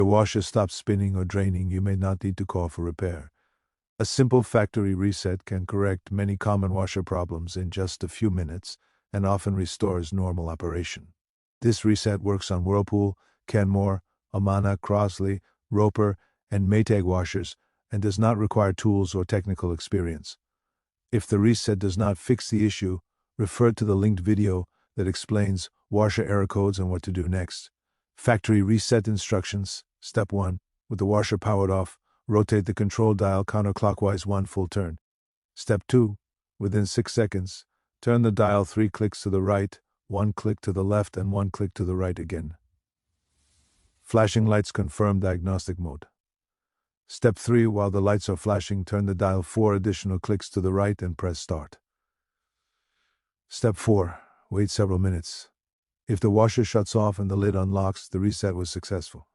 the washer stops spinning or draining, you may not need to call for repair. A simple factory reset can correct many common washer problems in just a few minutes and often restores normal operation. This reset works on Whirlpool, Kenmore, Amana, Crosley, Roper, and Maytag washers and does not require tools or technical experience. If the reset does not fix the issue, refer to the linked video that explains washer error codes and what to do next. Factory reset instructions. Step 1. With the washer powered off, rotate the control dial counterclockwise 1 full turn. Step 2. Within 6 seconds, turn the dial 3 clicks to the right, 1 click to the left, and 1 click to the right again. Flashing lights confirm diagnostic mode. Step 3. While the lights are flashing, turn the dial 4 additional clicks to the right and press start. Step 4. Wait several minutes. If the washer shuts off and the lid unlocks, the reset was successful.